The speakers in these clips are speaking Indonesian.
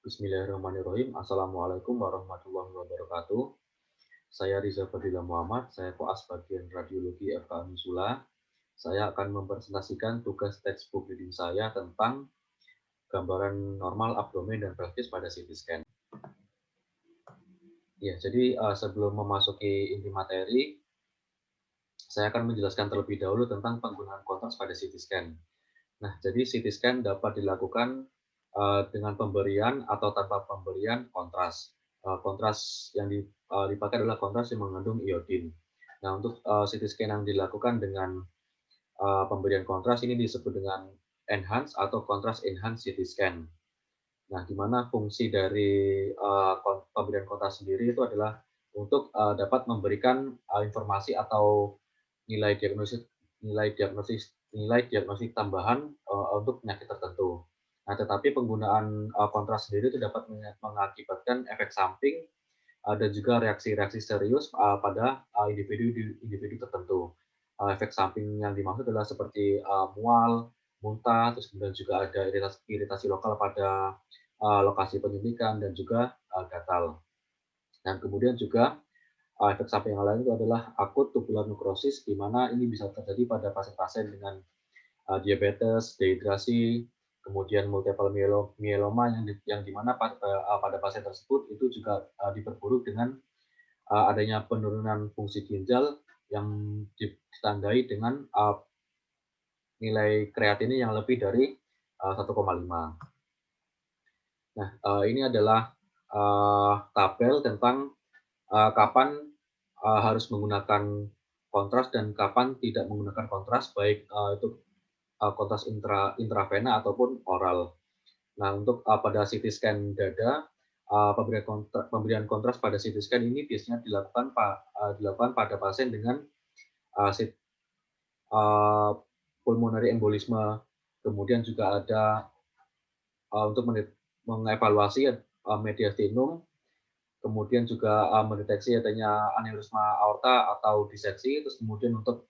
Bismillahirrahmanirrahim. Assalamualaikum warahmatullahi wabarakatuh. Saya Riza Fadila Muhammad, saya koas bagian radiologi FK Unisula. Saya akan mempresentasikan tugas textbook reading saya tentang gambaran normal abdomen dan pelvis pada CT scan. Ya, jadi sebelum memasuki inti materi, saya akan menjelaskan terlebih dahulu tentang penggunaan kontras pada CT scan. Nah, jadi CT scan dapat dilakukan dengan pemberian atau tanpa pemberian kontras. Kontras yang dipakai adalah kontras yang mengandung iodin. Nah, untuk CT scan yang dilakukan dengan pemberian kontras ini disebut dengan enhance atau kontras enhance CT scan. Nah, di mana fungsi dari pemberian kontras sendiri itu adalah untuk dapat memberikan informasi atau nilai diagnosis nilai diagnosis tambahan untuk penyakit tertentu. Nah, tetapi penggunaan kontras sendiri itu dapat mengakibatkan efek samping dan juga reaksi-reaksi serius pada individu tertentu. Efek samping yang dimaksud adalah seperti mual, muntah, terus kemudian juga ada iritasi lokal pada lokasi penyuntikan dan juga gatal. Dan kemudian juga efek samping yang lain itu adalah akut tubular nekrosis, di mana ini bisa terjadi pada pasien-pasien dengan diabetes, dehidrasi, kemudian multiple myeloma yang di mana pada pasien tersebut itu juga diperburuk dengan adanya penurunan fungsi ginjal yang ditandai dengan nilai kreatinin yang lebih dari 1,5. Nah, ini adalah tabel tentang kapan harus menggunakan kontras dan kapan tidak menggunakan kontras, baik itu kontras intravena ataupun oral. Nah, untuk pada CT scan dada, pemberian kontras pada CT scan ini biasanya dilakukan pada pasien dengan pulmonary embolisme. Kemudian juga ada untuk mengevaluasi mediastinum, kemudian juga mendeteksi adanya aneurisma aorta atau diseksi, terus kemudian untuk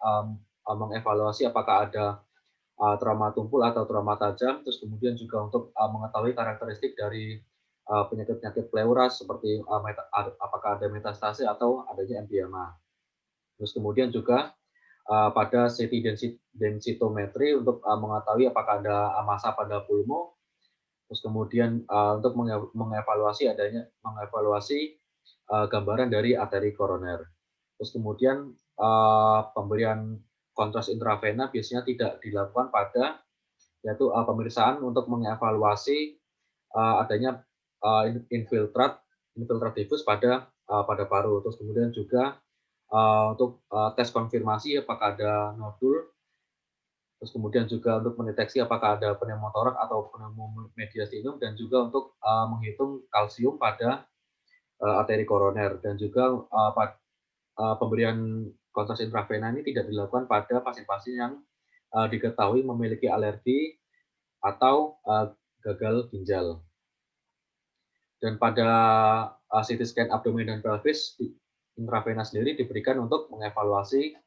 mengevaluasi apakah ada trauma tumpul atau trauma tajam, terus kemudian juga untuk mengetahui karakteristik dari penyakit-penyakit pleura seperti apakah ada metastase atau adanya empiema. Terus kemudian juga pada CT densitometri untuk mengetahui apakah ada massa pada pulmo, terus kemudian untuk mengevaluasi gambaran dari arteri koroner. Terus kemudian pemberian kontras intravena biasanya tidak dilakukan pada yaitu pemeriksaan untuk mengevaluasi adanya infiltrat difus pada paru. Terus kemudian juga untuk tes konfirmasi apakah ada nodul, terus kemudian juga untuk mendeteksi apakah ada pneumotoraks atau pneumomediastinum, dan juga untuk menghitung kalsium pada arteri koroner, dan juga pemberian kontras intravena ini tidak dilakukan pada pasien-pasien yang diketahui memiliki alergi atau gagal ginjal. Dan pada CT scan abdomen dan pelvis, intravena sendiri diberikan untuk mengevaluasi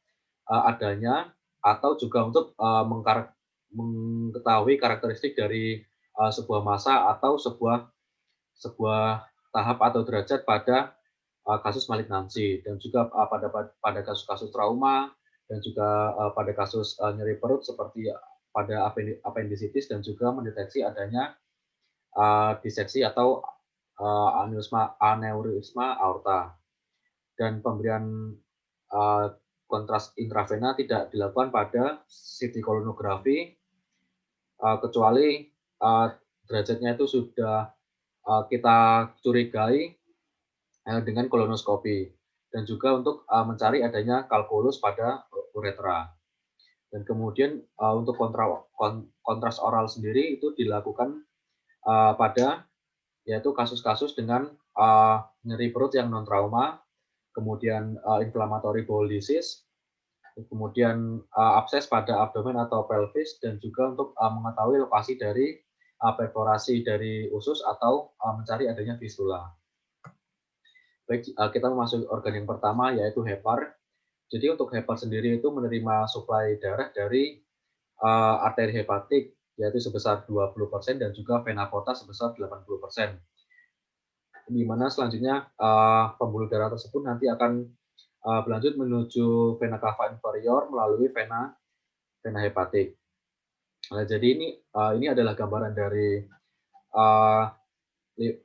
adanya atau juga untuk mengetahui karakteristik dari sebuah massa atau sebuah tahap atau derajat pada kasus malignansi, dan juga pada kasus-kasus trauma, dan juga pada kasus nyeri perut seperti pada appendicitis, dan juga mendeteksi adanya diseksi atau aneurisma aorta. Dan pemberian kontras intravena tidak dilakukan pada CT kolonografi kecuali derajatnya itu sudah kita curigai dengan kolonoskopi, dan juga untuk mencari adanya kalkulus pada uretra. Dan kemudian untuk kontras oral sendiri itu dilakukan pada yaitu kasus-kasus dengan nyeri perut yang non trauma, kemudian inflammatory bowel disease, kemudian abses pada abdomen atau pelvis, dan juga untuk mengetahui lokasi dari perforasi dari usus atau mencari adanya fistula. Baik, kita memasuki organ yang pertama yaitu hepar. Jadi untuk hepar sendiri itu menerima suplai darah dari arteri hepatik yaitu sebesar 20% dan juga vena porta sebesar 80%. di mana selanjutnya pembuluh darah tersebut nanti akan berlanjut menuju vena cava inferior melalui vena vena hepatik. Nah, jadi ini adalah gambaran dari uh,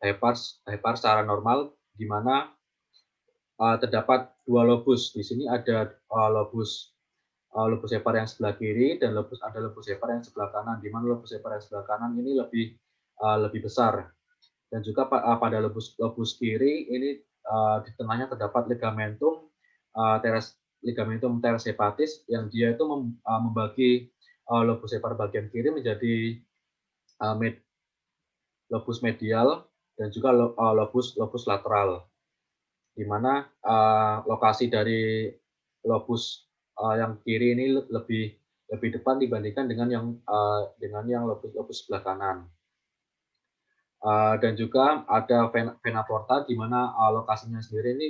hepar secara normal, di mana terdapat dua lobus. Di sini ada lobus hepar yang sebelah kiri dan ada lobus hepar yang sebelah kanan, di mana lobus hepar yang sebelah kanan ini lebih besar. Dan juga pada lobus kiri ini di tengahnya terdapat ligamentum teres hepatis yang dia itu membagi lobus hepar bagian kiri menjadi lobus medial dan juga lobus lateral, di mana lokasi dari lobus yang kiri ini lebih depan dibandingkan dengan yang lobus sebelah kanan. Dan juga ada vena porta, di mana lokasinya sendiri ini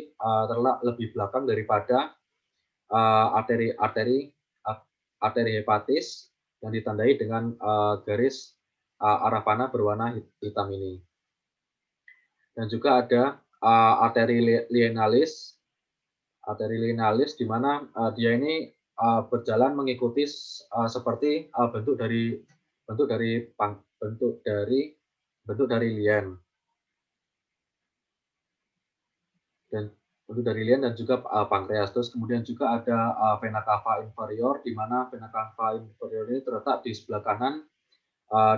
terletak lebih belakang daripada arteri hepatis yang ditandai dengan garis arah panah berwarna hitam ini. Dan juga ada arteri lienalis, di mana dia ini berjalan mengikuti seperti bentuk dari lien. Dan juga pankreas. Terus kemudian juga ada vena cava inferior, di mana vena cava inferior ini terletak di sebelah kanan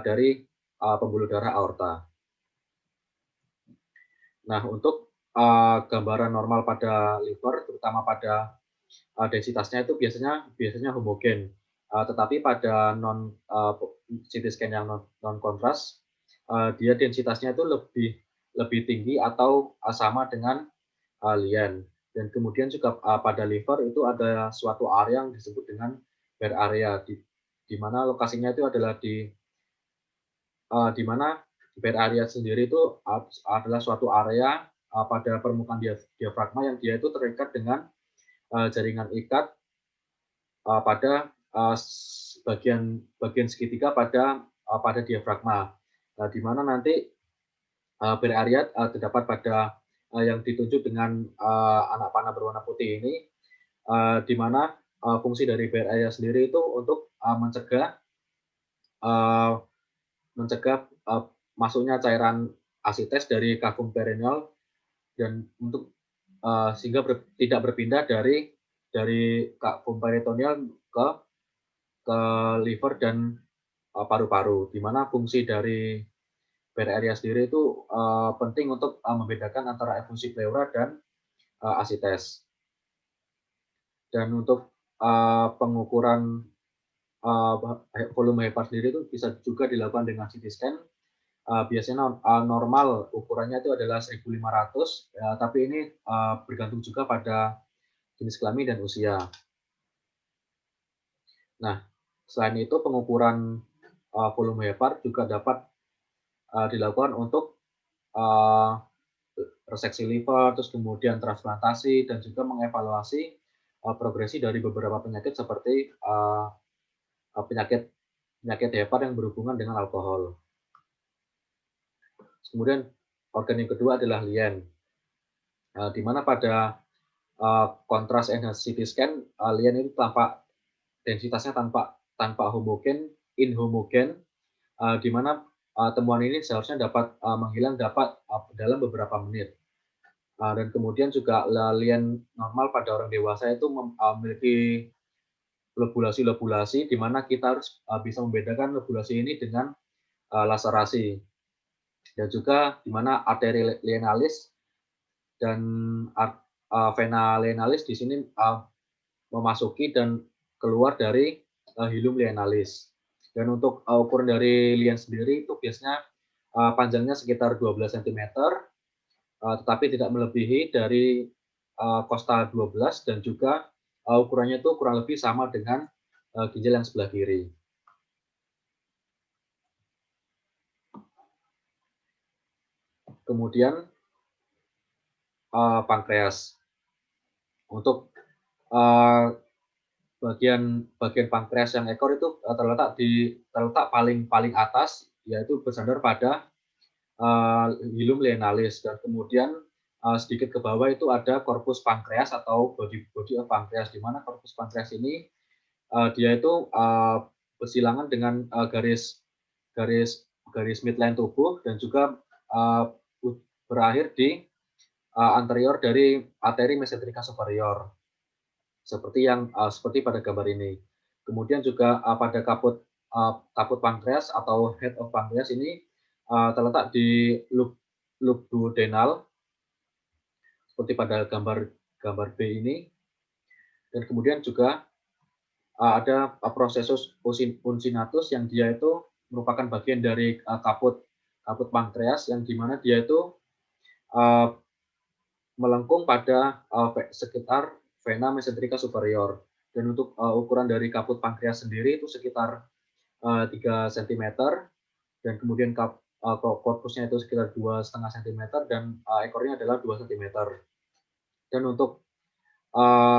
dari pembuluh darah aorta. Nah, untuk gambaran normal pada liver, terutama pada densitasnya itu biasanya homogen. Tetapi pada CT scan yang non kontras, dia densitasnya itu lebih tinggi atau sama dengan lien. Dan kemudian juga pada liver itu ada suatu area yang disebut dengan bare area, di mana lokasinya itu adalah di mana bare area sendiri itu adalah suatu area pada permukaan diafragma yang dia itu terikat dengan jaringan ikat pada bagian segitiga pada diafragma. Nah, di mana nanti bare area terdapat pada yang ditunjuk dengan anak panah berwarna putih ini, di mana fungsi dari bare area sendiri itu untuk mencegah masuknya cairan asites dari kagum perineal dan untuk sehingga tidak berpindah dari kagum peritoneal ke liver dan paru-paru, di mana fungsi dari bare area sendiri itu penting untuk membedakan antara efusi pleura dan asites. Dan untuk pengukuran volume hepar sendiri itu bisa juga dilakukan dengan CT scan. Biasanya normal ukurannya itu adalah 1.500, tapi ini bergantung juga pada jenis kelamin dan usia. Nah, selain itu pengukuran volume hepar juga dapat dilakukan untuk reseksi liver, terus kemudian transplantasi, dan juga mengevaluasi progresi dari beberapa penyakit seperti penyakit hepar yang berhubungan dengan alkohol. Kemudian organ yang kedua adalah lien, di mana pada kontras enhanced CT scan, lien itu densitasnya tanpa homogen, inhomogen, di mana temuan ini seharusnya dapat menghilang dalam beberapa menit. Dan kemudian juga lien normal pada orang dewasa itu memiliki lobulasi, di mana kita harus bisa membedakan lobulasi ini dengan laserasi. Dan juga di mana arteri lienalis dan vena lienalis di sini memasuki dan keluar dari hilum lienalis. Dan untuk ukuran dari lien sendiri itu biasanya panjangnya sekitar 12 cm, tetapi tidak melebihi dari costa 12, dan juga ukurannya itu kurang lebih sama dengan ginjal yang sebelah kiri. Kemudian pankreas. Untuk bagian pankreas yang ekor itu terletak paling atas, yaitu bersandar pada hilum lienalis, dan kemudian sedikit ke bawah itu ada corpus pankreas atau body of pankreas, di mana corpus pankreas ini dia itu bersilangan dengan garis garis garis midline tubuh, dan juga berakhir di anterior dari arteri mesenterika superior, seperti pada gambar ini. Kemudian juga pada kaput pankreas atau head of pankreas ini terletak di loop duodenal, seperti pada gambar B ini. Dan kemudian juga ada processus uncinatus yang dia itu merupakan bagian dari kaput pankreas, yang dimana dia itu melengkung pada sekitar vena mesenterika superior. Dan untuk ukuran dari kaput pankreas sendiri itu sekitar 3 cm, dan kemudian korpusnya itu sekitar 2,5 cm, dan ekornya adalah 2 cm. Dan untuk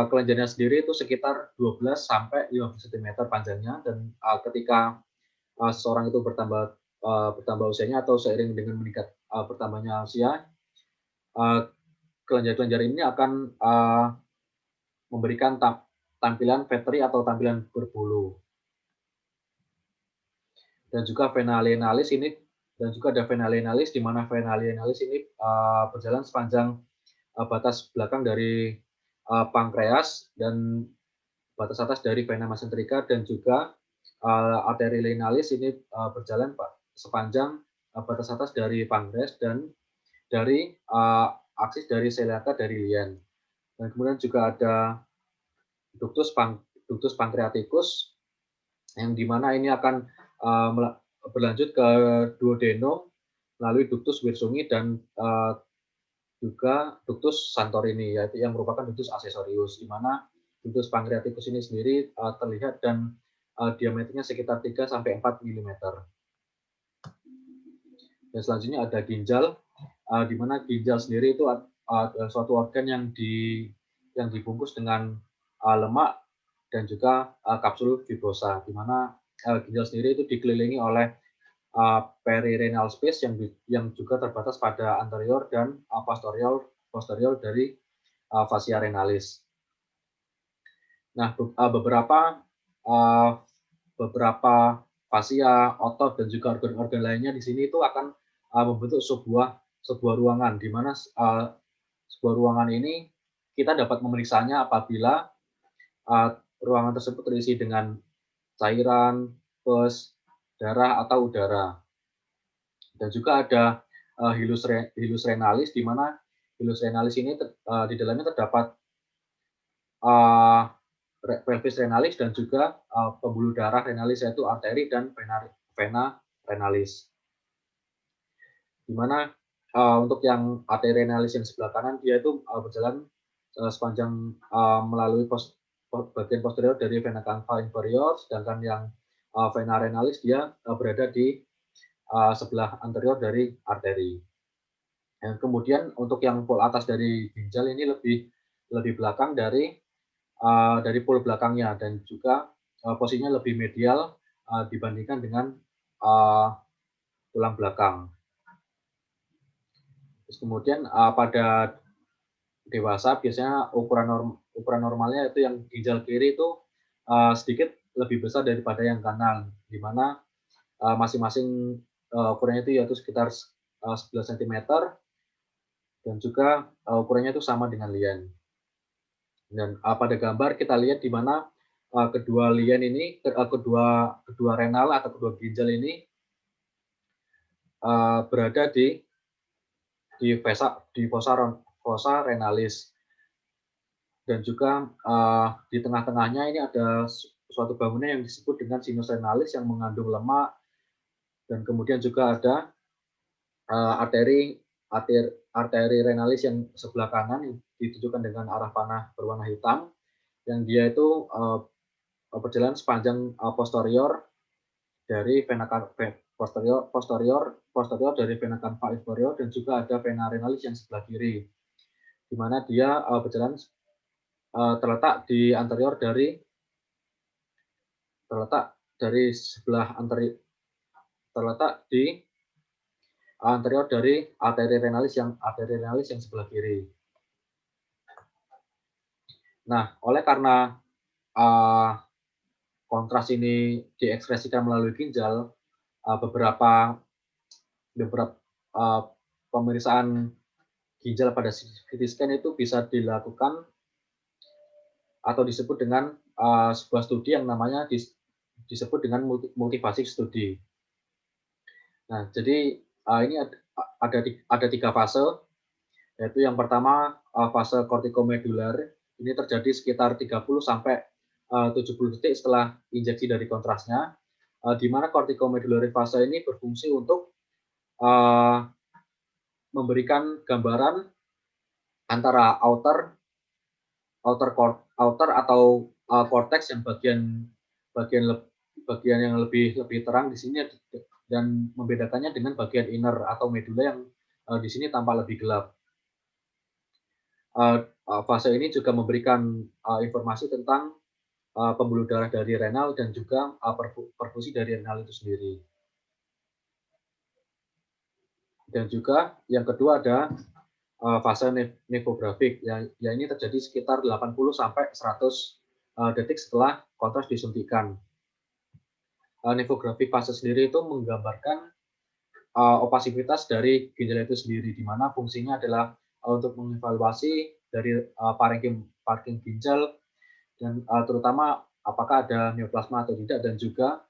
kelenjarnya sendiri itu sekitar 12 sampai 15 cm panjangnya, dan ketika seseorang itu bertambah usianya atau seiring dengan meningkat bertambahnya usia, kelenjar-kelenjar ini akan memberikan tampilan veteri atau tampilan berbulu. Dan juga vena lienalis ini, dan juga ada vena lienalis, di mana vena lienalis ini berjalan sepanjang batas belakang dari pankreas dan batas atas dari vena mesenterika, dan juga arteri lienalis ini berjalan sepanjang batas atas dari pankreas dan dari aksis dari celiaca dari lien. Dan kemudian juga ada ductus pancreaticus, yang dimana ini akan berlanjut ke duodenum melalui ductus wirsunghi dan juga ductus santorini, yaitu yang merupakan ductus accessorius, di mana ductus pancreaticus ini sendiri terlihat dan diameternya sekitar 3 sampai 4 mm. Dan selanjutnya ada ginjal, di mana ginjal sendiri itu adalah suatu organ yang dibungkus dengan lemak dan juga kapsul fibrosa, di mana ginjal sendiri itu dikelilingi oleh perirenal space yang juga terbatas pada anterior dan posterior dari fascia renalis. Nah, beberapa fascia, otot, dan juga organ-organ lainnya di sini itu akan membentuk sebuah ruangan, di mana sebuah ruangan ini kita dapat memeriksanya apabila ruangan tersebut terisi dengan cairan, pus, darah, atau udara. Dan juga ada hilus renalis, di mana hilus renalis ini di dalamnya terdapat pelvis renalis dan juga pembuluh darah renalis, yaitu arteri dan vena renalis. Di mana untuk yang arteri renalis yang sebelah kanan, dia itu berjalan sepanjang melalui bagian posterior dari vena cava inferior, sedangkan yang vena renalis dia berada di sebelah anterior dari arteri. Dan kemudian untuk yang pol atas dari ginjal ini lebih belakang dari pol belakangnya, dan juga posisinya lebih medial dibandingkan dengan tulang belakang. Terus kemudian pada dewasa biasanya ukuran normalnya itu yang ginjal kiri itu sedikit lebih besar daripada yang kanan, di mana masing-masing ukurannya itu yaitu sekitar 11 cm, dan juga ukurannya itu sama dengan lien. Dan pada gambar kita lihat di mana kedua lien ini, kedua renal atau kedua ginjal ini berada di fossa renalis, dan juga di tengah-tengahnya ini ada suatu bangunan yang disebut dengan sinus renalis yang mengandung lemak, dan kemudian juga ada arteri renalis yang sebelah kanan yang ditujukan dengan arah panah berwarna hitam, yang dia itu berjalan sepanjang posterior dari vena posterior dari vena cava inferior, dan juga ada vena renalis yang sebelah kiri, di mana dia berjalan terletak di anterior dari arteri renalis yang sebelah kiri. Nah, oleh karena uh, kontras ini diekspresikan melalui ginjal, beberapa beberapa uh, pemeriksaan ginjal pada CT scan itu bisa dilakukan atau disebut dengan sebuah studi yang namanya disebut dengan multifasik studi. Nah, jadi ini ada 3 fase, yaitu yang pertama fase kortikomedular, ini terjadi sekitar 30 sampai 70 detik setelah injeksi dari kontrasnya, di mana kortikomedular fase ini berfungsi untuk memberikan gambaran antara outer atau cortex yang bagian bagian yang lebih terang di sini dan membedakannya dengan bagian inner atau medula yang di sini tampak lebih gelap. Fase ini juga memberikan informasi tentang pembuluh darah dari renal dan juga perfusi dari renal itu sendiri. Dan juga yang kedua ada fase nefrografik, ya ini terjadi sekitar 80 sampai 100 detik setelah kontras disuntikan. Nefrografik fase sendiri itu menggambarkan opasivitas dari ginjal itu sendiri, di mana fungsinya adalah untuk mengevaluasi dari parenkim ginjal dan terutama apakah ada neoplasma atau tidak, dan juga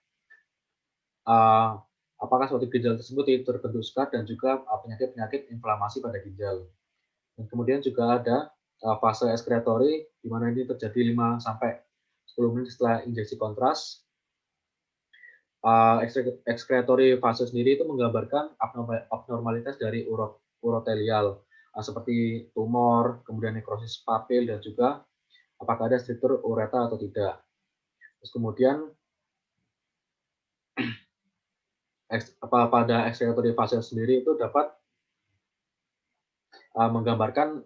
apakah suatu ginjal tersebut terbentuk scar dan juga penyakit-penyakit inflamasi pada ginjal. Dan kemudian juga ada fase ekskretori, di mana ini terjadi 5 sampai 10 menit setelah injeksi kontras. Ekskretori fase sendiri itu menggambarkan abnormalitas dari urotelial, seperti tumor, kemudian nekrosis papil, dan juga apakah ada struktur ureter atau tidak. Terus kemudian pada ekskretori fase sendiri itu dapat menggambarkan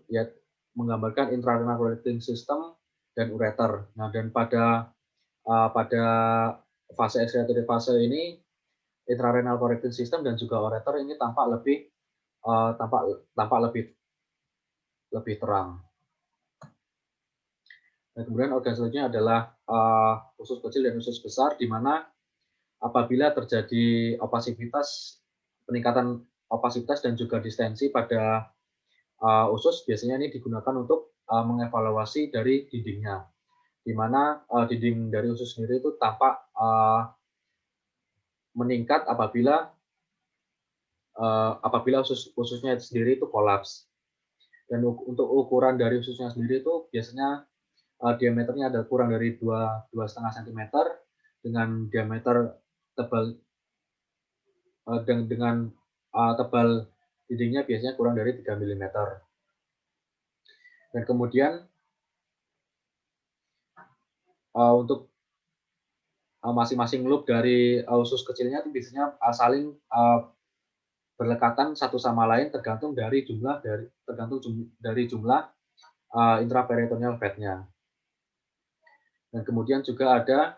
intrarenal collecting system dan ureter. Nah, dan pada fase ekskretori fase ini intrarenal collecting system dan juga ureter ini tampak lebih terang. Dan kemudian organ selanjutnya adalah usus kecil dan usus besar, di mana apabila terjadi peningkatan opasivitas dan juga distensi pada usus, biasanya ini digunakan untuk mengevaluasi dari dindingnya, di mana dinding dari usus sendiri itu tampak meningkat apabila ususnya sendiri itu kolaps. Dan untuk ukuran dari ususnya sendiri itu biasanya diameternya ada kurang dari 2,5 cm dengan diameter tebal dengan tebal dindingnya biasanya kurang dari 3 mm. Dan kemudian untuk masing-masing loop dari usus kecilnya itu biasanya saling berdekatan satu sama lain tergantung dari jumlah intraperitoneal fatnya. Dan kemudian juga ada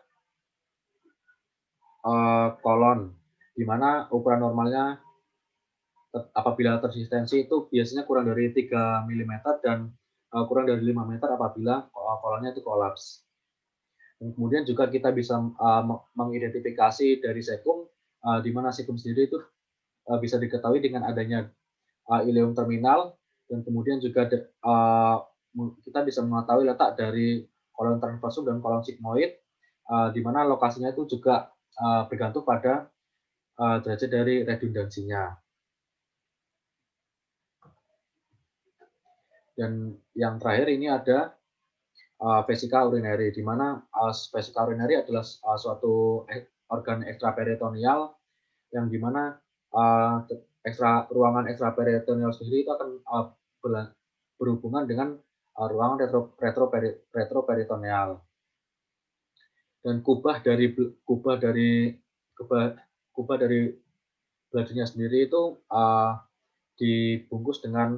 kolon, di mana ukuran normalnya apabila tersistensi itu biasanya kurang dari 3 mm dan kurang dari 5 meter apabila kolonnya itu kolaps. Dan kemudian juga kita bisa mengidentifikasi dari sekum, di mana sekum sendiri itu bisa diketahui dengan adanya ileum terminal, dan kemudian juga kita bisa mengetahui letak dari kolon transversum dan kolon sigmoid, di mana lokasinya itu juga bergantung pada derajat dari redundansinya. Dan yang terakhir ini ada vesika urinary, di mana vesika urinary adalah suatu organ ekstraperitoneal yang di mana ruangan ekstraperitoneal sendiri itu akan berhubungan dengan ruangan retroperitoneal. Dan kubah dari beladinya sendiri itu dibungkus dengan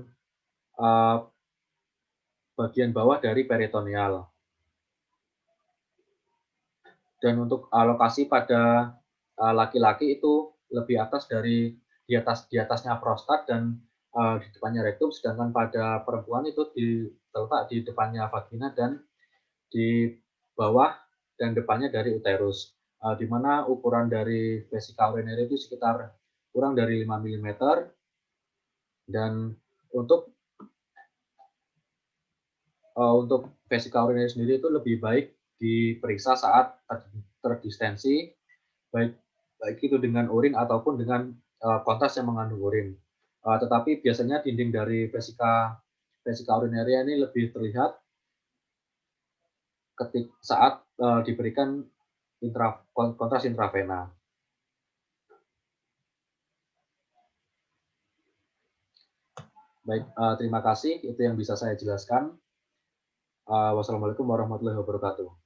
bagian bawah dari peritoneal. Dan untuk lokasi pada laki-laki itu lebih atas dari di atasnya prostat dan di depannya rektum, sedangkan pada perempuan itu terletak di depannya vagina dan di bawah dan depannya dari uterus. Di mana ukuran dari vesika urinary itu sekitar kurang dari 5 milimeter, dan untuk vesika urinary sendiri itu lebih baik diperiksa saat terdistensi, baik baik itu dengan urin ataupun dengan kontras yang mengandung urin. Tetapi biasanya dinding dari vesika urinary ini lebih terlihat saat diberikan kontras intravena. Baik, terima kasih. Itu yang bisa saya jelaskan. Wassalamualaikum warahmatullahi wabarakatuh.